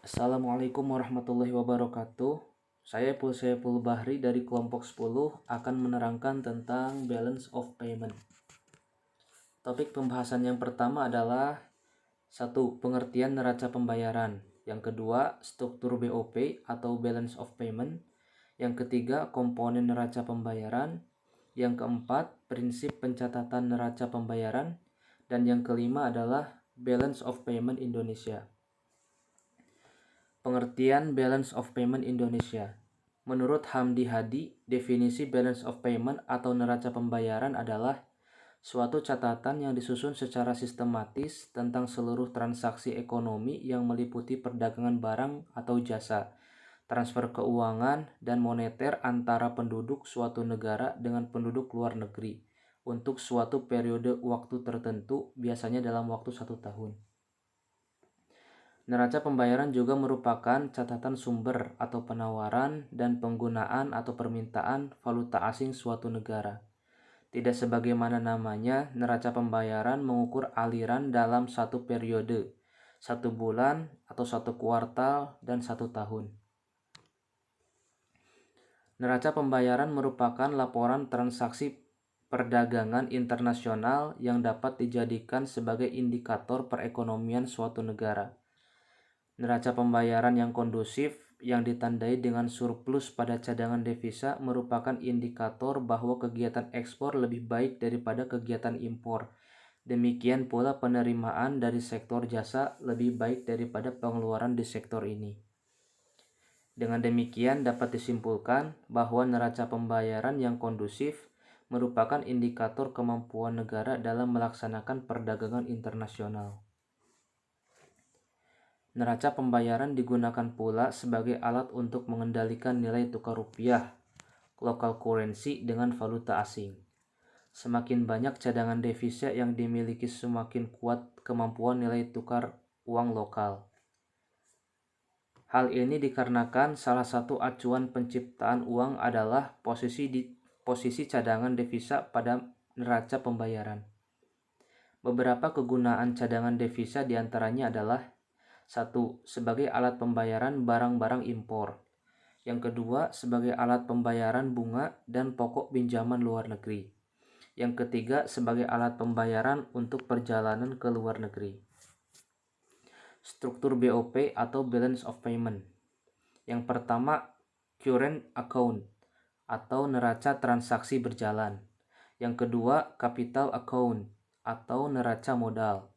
Assalamualaikum warahmatullahi wabarakatuh. Saya Saiful Bahri dari kelompok 10 akan menerangkan tentang balance of payment. Topik pembahasan yang pertama adalah 1. Pengertian neraca pembayaran. Yang kedua, struktur BOP atau balance of payment. Yang ketiga, komponen neraca pembayaran. Yang keempat, prinsip pencatatan neraca pembayaran. Dan yang kelima adalah balance of payment Indonesia. Pengertian balance of payment Indonesia. Menurut Hamdi Hadi, definisi balance of payment atau neraca pembayaran adalah suatu catatan yang disusun secara sistematis tentang seluruh transaksi ekonomi yang meliputi perdagangan barang atau jasa, transfer keuangan, dan moneter antara penduduk suatu negara dengan penduduk luar negeri untuk suatu periode waktu tertentu, biasanya dalam waktu 1 tahun. Neraca pembayaran juga merupakan catatan sumber atau penawaran dan penggunaan atau permintaan valuta asing suatu negara. Tidak sebagaimana namanya, neraca pembayaran mengukur aliran dalam satu periode, 1 bulan atau 1 kuartal, dan 1 tahun. Neraca pembayaran merupakan laporan transaksi perdagangan internasional yang dapat dijadikan sebagai indikator perekonomian suatu negara. Neraca pembayaran yang kondusif yang ditandai dengan surplus pada cadangan devisa merupakan indikator bahwa kegiatan ekspor lebih baik daripada kegiatan impor. Demikian pula penerimaan dari sektor jasa lebih baik daripada pengeluaran di sektor ini. Dengan demikian dapat disimpulkan bahwa neraca pembayaran yang kondusif merupakan indikator kemampuan negara dalam melaksanakan perdagangan internasional. Neraca pembayaran digunakan pula sebagai alat untuk mengendalikan nilai tukar rupiah, local currency, dengan valuta asing. Semakin banyak cadangan devisa yang dimiliki, semakin kuat kemampuan nilai tukar uang lokal. Hal ini dikarenakan salah satu acuan penciptaan uang adalah posisi cadangan devisa pada neraca pembayaran. Beberapa kegunaan cadangan devisa diantaranya adalah: 1. Sebagai alat pembayaran barang-barang impor. Yang kedua, sebagai alat pembayaran bunga dan pokok pinjaman luar negeri. Yang ketiga, sebagai alat pembayaran untuk perjalanan ke luar negeri. Struktur BOP atau balance of payment. Yang pertama, current account atau neraca transaksi berjalan. Yang kedua, capital account atau neraca modal.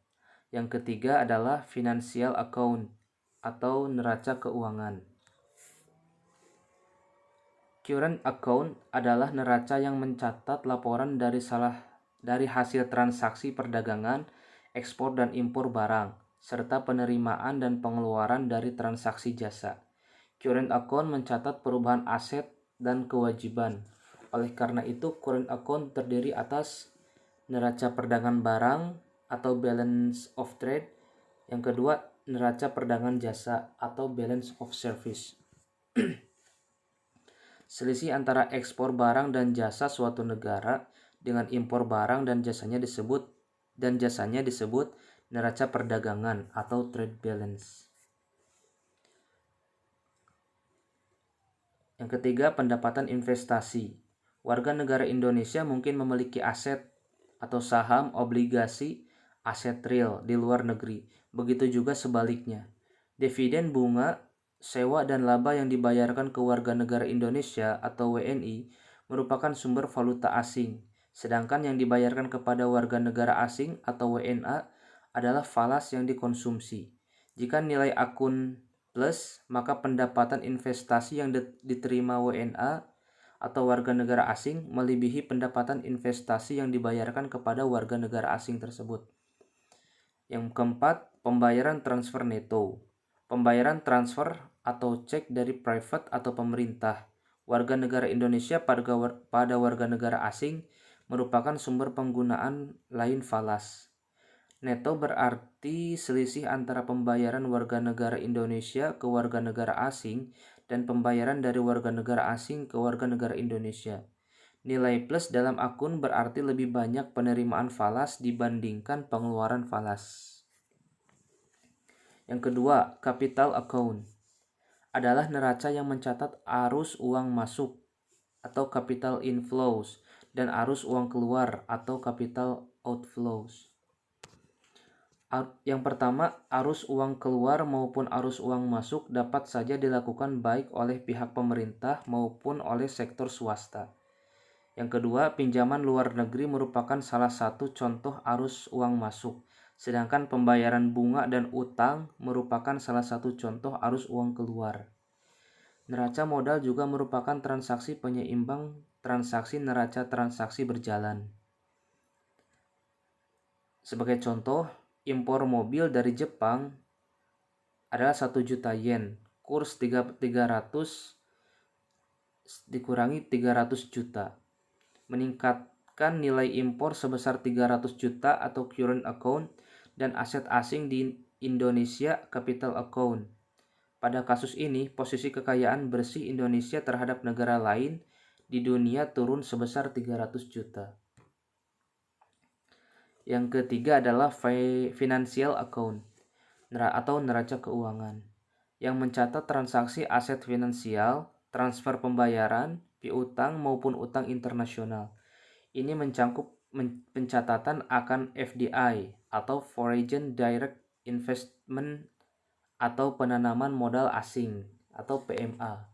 Yang ketiga adalah financial account atau neraca keuangan. Current account adalah neraca yang mencatat laporan dari hasil transaksi perdagangan, ekspor dan impor barang, serta penerimaan dan pengeluaran dari transaksi jasa. Current account mencatat perubahan aset dan kewajiban. Oleh karena itu, current account terdiri atas neraca perdagangan barang atau balance of trade. Yang kedua, neraca perdagangan jasa atau balance of service. Selisih antara ekspor barang dan jasa suatu negara dengan impor barang dan jasanya disebut neraca perdagangan atau trade balance. Yang ketiga, pendapatan investasi. Warga negara Indonesia mungkin memiliki aset atau saham, obligasi, aset real di luar negeri. Begitu juga sebaliknya. Dividen, bunga, sewa, dan laba yang dibayarkan ke warga negara Indonesia atau WNI merupakan sumber valuta asing. Sedangkan yang dibayarkan kepada warga negara asing atau WNA adalah falas yang dikonsumsi. Jika nilai akun plus, maka pendapatan investasi yang diterima WNA atau warga negara asing melebihi pendapatan investasi yang dibayarkan kepada warga negara asing tersebut. Yang keempat, pembayaran transfer neto. Pembayaran transfer atau cek dari private atau pemerintah warga negara Indonesia pada warga negara asing merupakan sumber penggunaan lain falas. Neto berarti selisih antara pembayaran warga negara Indonesia ke warga negara asing dan pembayaran dari warga negara asing ke warga negara Indonesia. Nilai plus dalam akun berarti lebih banyak penerimaan falas dibandingkan pengeluaran falas. Yang kedua, capital account adalah neraca yang mencatat arus uang masuk atau capital inflows dan arus uang keluar atau capital outflows. Yang pertama, arus uang keluar maupun arus uang masuk dapat saja dilakukan baik oleh pihak pemerintah maupun oleh sektor swasta. Yang kedua, pinjaman luar negeri merupakan salah satu contoh arus uang masuk, sedangkan pembayaran bunga dan utang merupakan salah satu contoh arus uang keluar. Neraca modal juga merupakan transaksi penyeimbang transaksi neraca transaksi berjalan. Sebagai contoh, impor mobil dari Jepang adalah 1 juta yen, kurs 300 dikurangi 300 juta. Meningkatkan nilai impor sebesar 300 juta atau current account dan aset asing di Indonesia capital account. Pada kasus ini, posisi kekayaan bersih Indonesia terhadap negara lain di dunia turun sebesar 300 juta. Yang ketiga adalah financial account atau neraca keuangan yang mencatat transaksi aset finansial, transfer pembayaran, piutang maupun utang internasional. Ini mencangkup pencatatan akan FDI atau Foreign Direct Investment atau penanaman modal asing atau PMA,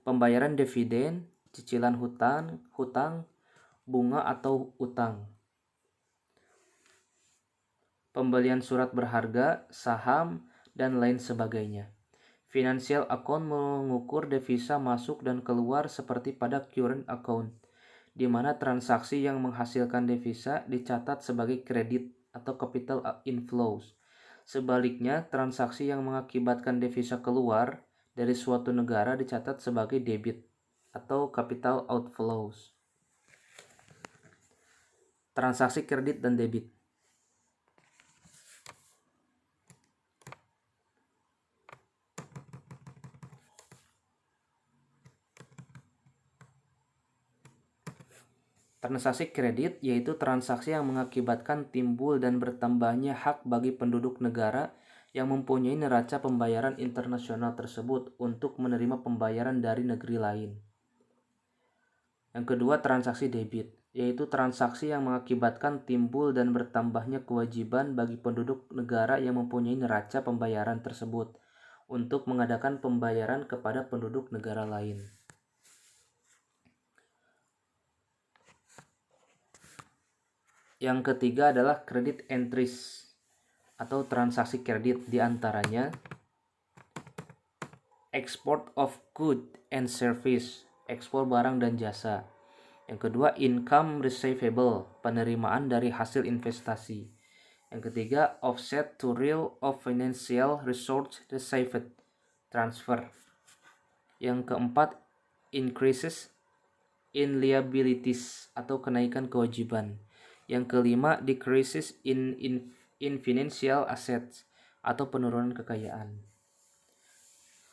pembayaran dividen, cicilan hutang, bunga atau utang, pembelian surat berharga, saham, dan lain sebagainya. Financial account mengukur devisa masuk dan keluar seperti pada current account, di mana transaksi yang menghasilkan devisa dicatat sebagai kredit atau capital inflows. Sebaliknya, transaksi yang mengakibatkan devisa keluar dari suatu negara dicatat sebagai debit atau capital outflows. Transaksi kredit dan debit. Transaksi kredit yaitu transaksi yang mengakibatkan timbul dan bertambahnya hak bagi penduduk negara yang mempunyai neraca pembayaran internasional tersebut untuk menerima pembayaran dari negeri lain. Yang kedua, transaksi debit, yaitu transaksi yang mengakibatkan timbul dan bertambahnya kewajiban bagi penduduk negara yang mempunyai neraca pembayaran tersebut untuk mengadakan pembayaran kepada penduduk negara lain. Yang ketiga adalah credit entries atau transaksi kredit, diantaranya export of good and service, ekspor barang dan jasa. Yang kedua, income receivable, penerimaan dari hasil investasi. Yang ketiga, offset to real of financial resource received, transfer. Yang keempat, increases in liabilities atau kenaikan kewajiban. Yang kelima, decreases in financial assets atau penurunan kekayaan.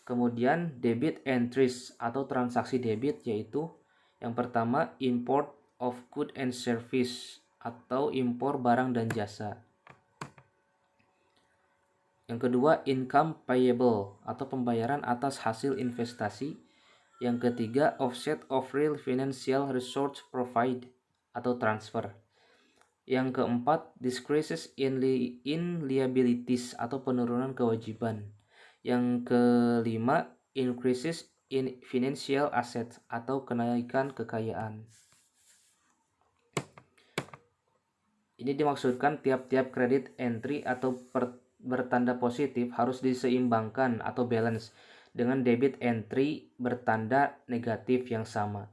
Kemudian debit entries atau transaksi debit, yaitu yang pertama import of good and service atau impor barang dan jasa. Yang kedua income payable atau pembayaran atas hasil investasi. Yang ketiga offset of real financial resource provide atau transfer. Yang keempat, decreases in liabilities atau penurunan kewajiban. Yang kelima, increases in financial assets atau kenaikan kekayaan. Ini dimaksudkan tiap-tiap credit entry atau bertanda positif harus diseimbangkan atau balance dengan debit entry bertanda negatif yang sama.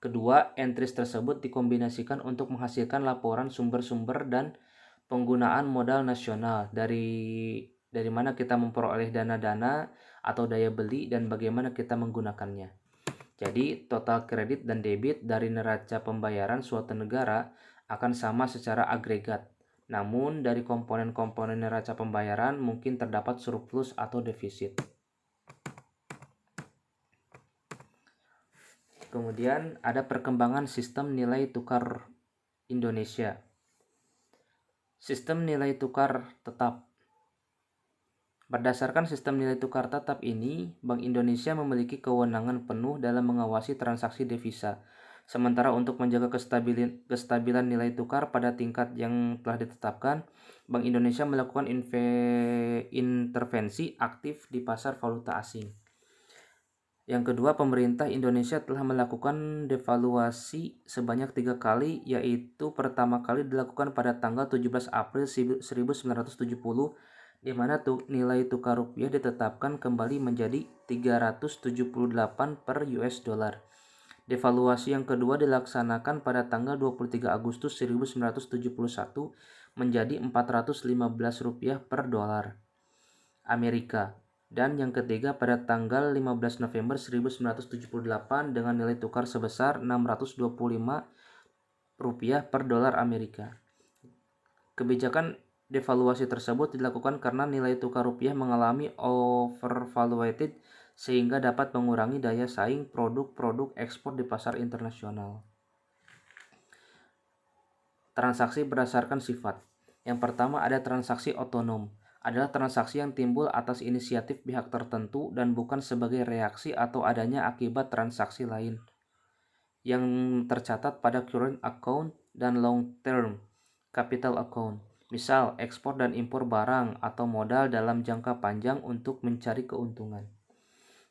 Kedua, entries tersebut dikombinasikan untuk menghasilkan laporan sumber-sumber dan penggunaan modal nasional, dari mana kita memperoleh dana-dana atau daya beli dan bagaimana kita menggunakannya. Jadi, total kredit dan debit dari neraca pembayaran suatu negara akan sama secara agregat. Namun, dari komponen-komponen neraca pembayaran mungkin terdapat surplus atau defisit. Kemudian ada perkembangan sistem nilai tukar Indonesia. Sistem nilai tukar tetap Berdasarkan sistem nilai tukar tetap ini, Bank Indonesia memiliki kewenangan penuh dalam mengawasi transaksi devisa. Sementara untuk menjaga kestabilan nilai tukar pada tingkat yang telah ditetapkan, Bank Indonesia melakukan intervensi aktif di pasar valuta asing. Yang kedua, pemerintah Indonesia telah melakukan devaluasi sebanyak 3 kali, yaitu pertama kali dilakukan pada tanggal 17 April 1970, di mana nilai tukar rupiah ditetapkan kembali menjadi 378 per US dollar. Devaluasi yang kedua dilaksanakan pada tanggal 23 Agustus 1971 menjadi 415 rupiah per dolar Amerika. Dan yang ketiga pada tanggal 15 November 1978 dengan nilai tukar sebesar 625 rupiah per dolar Amerika. Kebijakan devaluasi tersebut dilakukan karena nilai tukar rupiah mengalami overvaluated sehingga dapat mengurangi daya saing produk-produk ekspor di pasar internasional. Transaksi berdasarkan sifat. Yang pertama ada transaksi otonom. Adalah transaksi yang timbul atas inisiatif pihak tertentu dan bukan sebagai reaksi atau adanya akibat transaksi lain yang tercatat pada current account dan long term capital account. Misal, ekspor dan impor barang atau modal dalam jangka panjang untuk mencari keuntungan.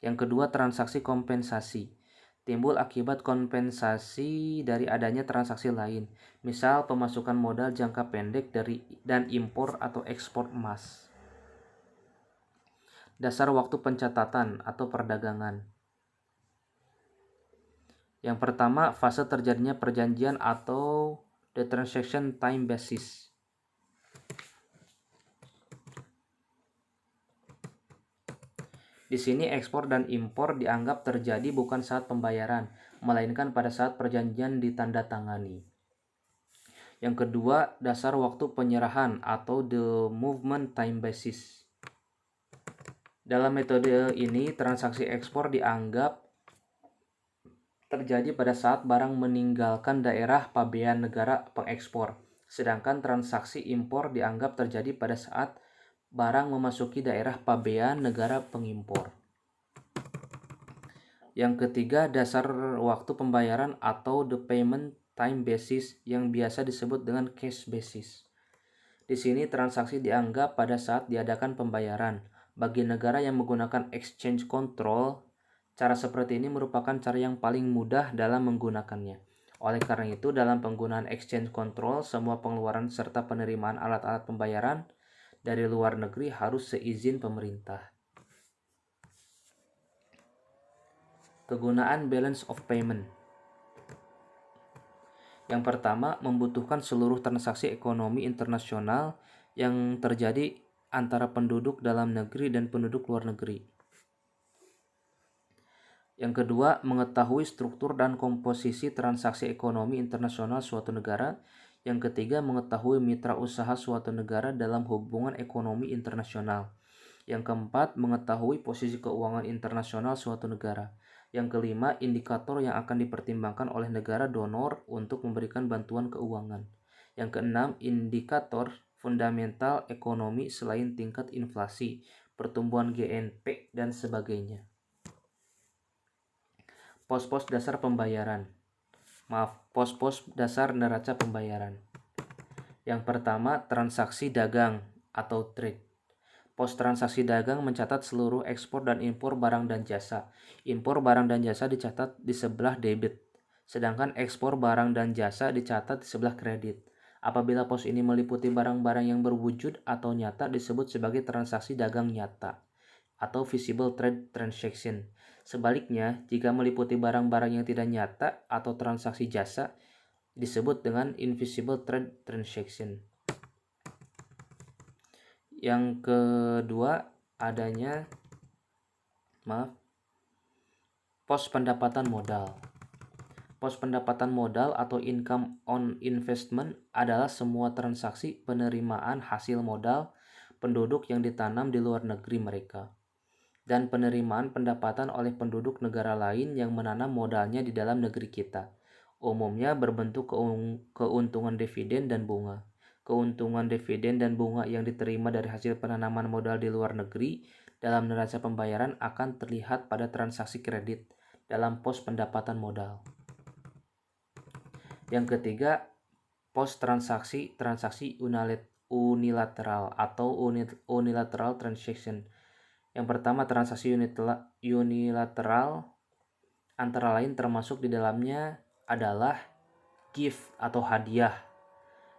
Yang kedua, transaksi kompensasi. Timbul akibat kompensasi dari adanya transaksi lain, misal pemasukan modal jangka pendek dan impor atau ekspor emas. Dasar waktu pencatatan atau perdagangan. Yang pertama, fase terjadinya perjanjian atau the transaction time basis. Di sini ekspor dan impor dianggap terjadi bukan saat pembayaran, melainkan pada saat perjanjian ditandatangani. Yang kedua, dasar waktu penyerahan atau the movement time basis. Dalam metode ini, transaksi ekspor dianggap terjadi pada saat barang meninggalkan daerah pabean negara pengekspor, sedangkan transaksi impor dianggap terjadi pada saat barang memasuki daerah pabean negara pengimpor. Yang ketiga, dasar waktu pembayaran atau the payment time basis yang biasa disebut dengan cash basis. Di sini transaksi dianggap pada saat diadakan pembayaran. Bagi negara yang menggunakan exchange control, cara seperti ini merupakan cara yang paling mudah dalam menggunakannya. Oleh karena itu, dalam penggunaan exchange control, semua pengeluaran serta penerimaan alat-alat pembayaran dari luar negeri harus seizin pemerintah. Kegunaan balance of payment. Yang pertama, membutuhkan seluruh transaksi ekonomi internasional yang terjadi antara penduduk dalam negeri dan penduduk luar negeri. Yang kedua, mengetahui struktur dan komposisi transaksi ekonomi internasional suatu negara. Yang ketiga, mengetahui mitra usaha suatu negara dalam hubungan ekonomi internasional. Yang keempat, mengetahui posisi keuangan internasional suatu negara. Yang kelima, indikator yang akan dipertimbangkan oleh negara donor untuk memberikan bantuan keuangan. Yang keenam, indikator fundamental ekonomi selain tingkat inflasi, pertumbuhan GNP, dan sebagainya. Pos-pos dasar pembayaran. Pos-pos dasar neraca pembayaran. Yang pertama, transaksi dagang atau trade. Pos transaksi dagang mencatat seluruh ekspor dan impor barang dan jasa. Impor barang dan jasa dicatat di sebelah debit, sedangkan ekspor barang dan jasa dicatat di sebelah kredit. Apabila pos ini meliputi barang-barang yang berwujud atau nyata disebut sebagai transaksi dagang nyata atau visible trade transaction. Sebaliknya, jika meliputi barang-barang yang tidak nyata atau transaksi jasa disebut dengan invisible trade transaction. Yang kedua, adanya pos pendapatan modal. Pos pendapatan modal atau income on investment adalah semua transaksi penerimaan hasil modal penduduk yang ditanam di luar negeri mereka dan penerimaan pendapatan oleh penduduk negara lain yang menanam modalnya di dalam negeri kita. Umumnya berbentuk keuntungan dividen dan bunga. keuntungan dividen dan bunga yang diterima dari hasil penanaman modal di luar negeri dalam neraca pembayaran akan terlihat pada transaksi kredit dalam pos pendapatan modal. Yang ketiga, pos transaksi unilateral atau unilateral transaction. Yang pertama, transaksi unilateral antara lain termasuk di dalamnya adalah gift atau hadiah.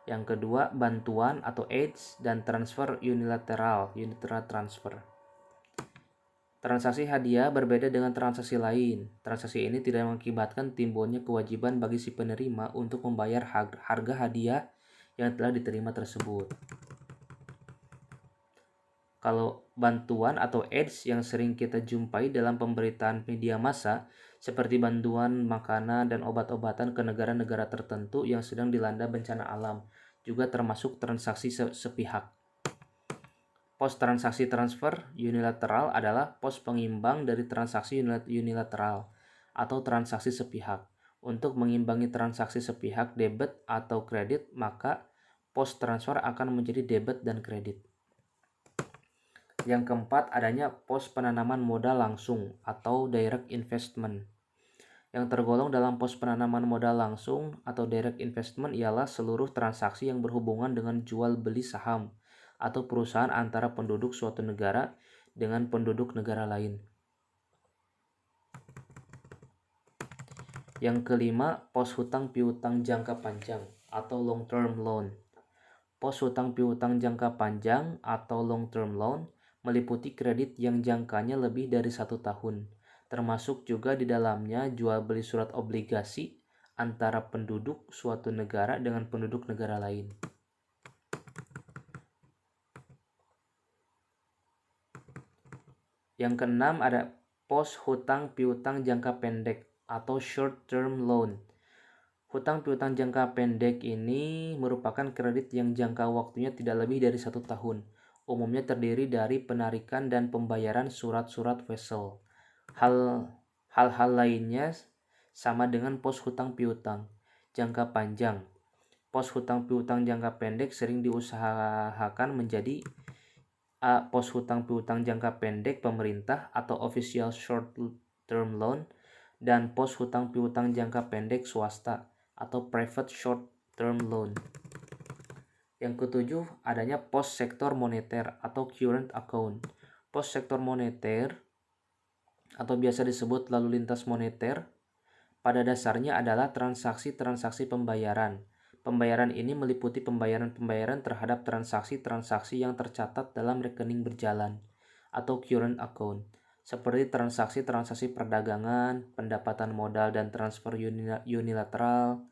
Yang kedua, bantuan atau aids dan transfer unilateral transfer. Transaksi hadiah berbeda dengan transaksi lain. Transaksi ini tidak mengakibatkan timbulnya kewajiban bagi si penerima untuk membayar harga hadiah yang telah diterima tersebut. Kalau bantuan atau aids yang sering kita jumpai dalam pemberitaan media massa, seperti bantuan makanan dan obat-obatan ke negara-negara tertentu yang sedang dilanda bencana alam, juga termasuk transaksi sepihak. Pos transaksi transfer unilateral adalah pos pengimbang dari transaksi unilateral atau transaksi sepihak. Untuk mengimbangi transaksi sepihak debit atau kredit, maka pos transfer akan menjadi debit dan kredit. Yang keempat, adanya pos penanaman modal langsung atau direct investment. Yang tergolong dalam pos penanaman modal langsung atau direct investment ialah seluruh transaksi yang berhubungan dengan jual beli saham atau perusahaan antara penduduk suatu negara dengan penduduk negara lain. Yang kelima, pos hutang piutang jangka panjang atau long term loan. Pos hutang piutang jangka panjang atau long term loan meliputi kredit yang jangkanya lebih dari 1 tahun, termasuk juga di dalamnya jual beli surat obligasi antara penduduk suatu negara dengan penduduk negara lain. Yang keenam, ada pos hutang piutang jangka pendek atau short term loan. Hutang piutang jangka pendek ini merupakan kredit yang jangka waktunya tidak lebih dari 1 tahun. Umumnya terdiri dari penarikan dan pembayaran surat-surat wesel. Hal-hal lainnya sama dengan pos hutang piutang jangka panjang. Pos hutang piutang jangka pendek sering diusahakan menjadi pos hutang piutang jangka pendek pemerintah atau official short term loan, dan pos hutang piutang jangka pendek swasta atau private short term loan. Yang ketujuh, adanya pos sektor moneter atau current account. Pos sektor moneter atau biasa disebut lalu lintas moneter pada dasarnya adalah transaksi-transaksi pembayaran. Pembayaran ini meliputi pembayaran-pembayaran terhadap transaksi-transaksi yang tercatat dalam rekening berjalan atau current account, seperti transaksi-transaksi perdagangan, pendapatan modal, dan transfer unilateral.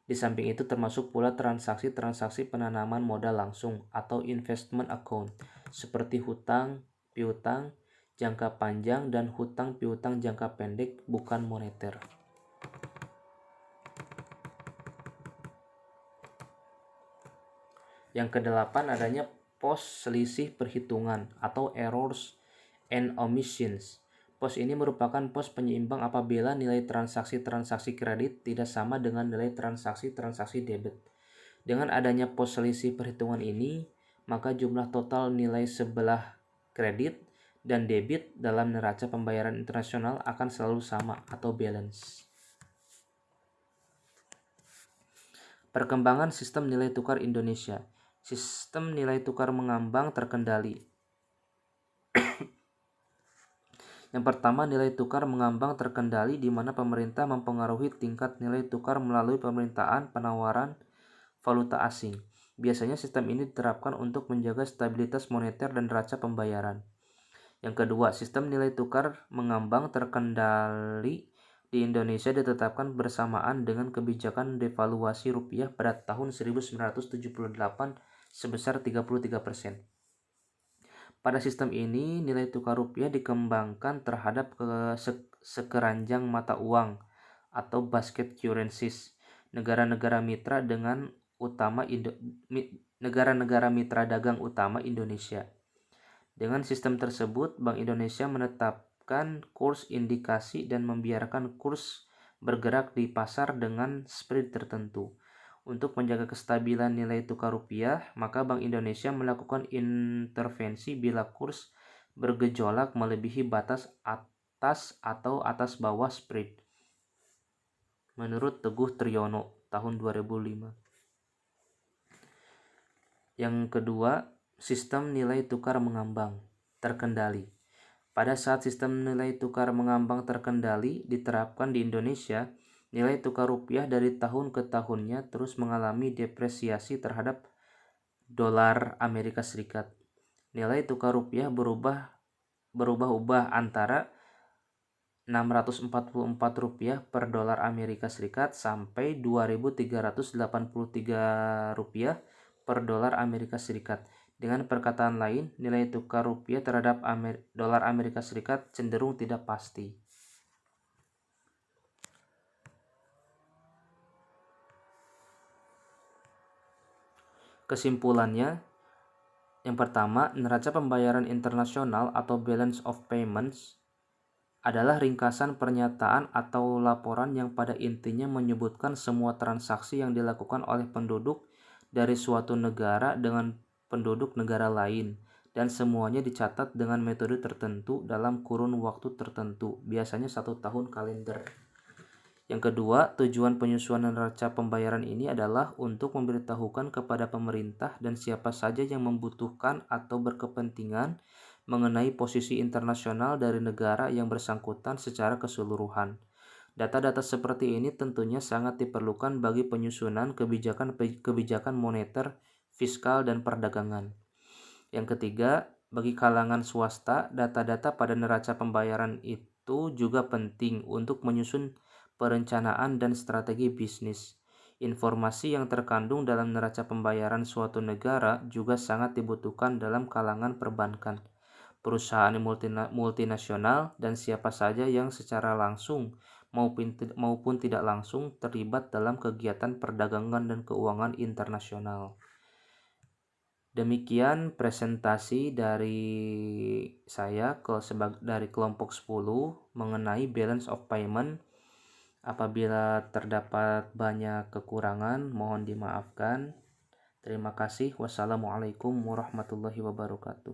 Di samping itu termasuk pula transaksi-transaksi penanaman modal langsung atau investment account, seperti hutang piutang jangka panjang dan hutang piutang jangka pendek bukan moneter. Yang kedelapan, adanya pos selisih perhitungan atau errors and omissions. Pos ini merupakan pos penyeimbang apabila nilai transaksi-transaksi kredit tidak sama dengan nilai transaksi-transaksi debit. Dengan adanya pos selisih perhitungan ini, maka jumlah total nilai sebelah kredit dan debit dalam neraca pembayaran internasional akan selalu sama atau balance. Perkembangan sistem nilai tukar Indonesia. Sistem nilai tukar mengambang terkendali. Yang pertama, nilai tukar mengambang terkendali di mana pemerintah mempengaruhi tingkat nilai tukar melalui pemerintahan penawaran valuta asing. Biasanya sistem ini diterapkan untuk menjaga stabilitas moneter dan neraca pembayaran. Yang kedua, sistem nilai tukar mengambang terkendali di Indonesia ditetapkan bersamaan dengan kebijakan devaluasi rupiah pada tahun 1978 sebesar 33%. Pada sistem ini, nilai tukar rupiah dikembangkan terhadap sekeranjang mata uang atau basket currencies negara-negara mitra dagang utama Indonesia. Dengan sistem tersebut, Bank Indonesia menetapkan kurs indikasi dan membiarkan kurs bergerak di pasar dengan spread tertentu. Untuk menjaga kestabilan nilai tukar rupiah, maka Bank Indonesia melakukan intervensi bila kurs bergejolak melebihi batas atas atau atas bawah spread. Menurut Teguh Triyono tahun 2005. Yang kedua, sistem nilai tukar mengambang terkendali. Pada saat sistem nilai tukar mengambang terkendali diterapkan di Indonesia, nilai tukar rupiah dari tahun ke tahunnya terus mengalami depresiasi terhadap dolar Amerika Serikat. Nilai tukar rupiah berubah-ubah antara Rp644 per dolar Amerika Serikat sampai Rp2.383 per dolar Amerika Serikat. Dengan perkataan lain, nilai tukar rupiah terhadap dolar Amerika Serikat cenderung tidak pasti. Kesimpulannya, yang pertama, neraca pembayaran internasional atau balance of payments adalah ringkasan pernyataan atau laporan yang pada intinya menyebutkan semua transaksi yang dilakukan oleh penduduk dari suatu negara dengan penduduk negara lain, dan semuanya dicatat dengan metode tertentu dalam kurun waktu tertentu, biasanya 1 tahun kalender. Yang kedua, tujuan penyusunan neraca pembayaran ini adalah untuk memberitahukan kepada pemerintah dan siapa saja yang membutuhkan atau berkepentingan mengenai posisi internasional dari negara yang bersangkutan secara keseluruhan. Data-data seperti ini tentunya sangat diperlukan bagi penyusunan kebijakan moneter, fiskal, dan perdagangan. Yang ketiga, bagi kalangan swasta, data-data pada neraca pembayaran itu juga penting untuk menyusun perencanaan dan strategi bisnis. Informasi yang terkandung dalam neraca pembayaran suatu negara juga sangat dibutuhkan dalam kalangan perbankan, perusahaan multinasional, dan siapa saja yang secara langsung maupun tidak langsung terlibat dalam kegiatan perdagangan dan keuangan internasional. Demikian presentasi dari saya dari kelompok 10 mengenai balance of payment. Apabila terdapat banyak kekurangan, mohon dimaafkan. Terima kasih. Wassalamualaikum warahmatullahi wabarakatuh.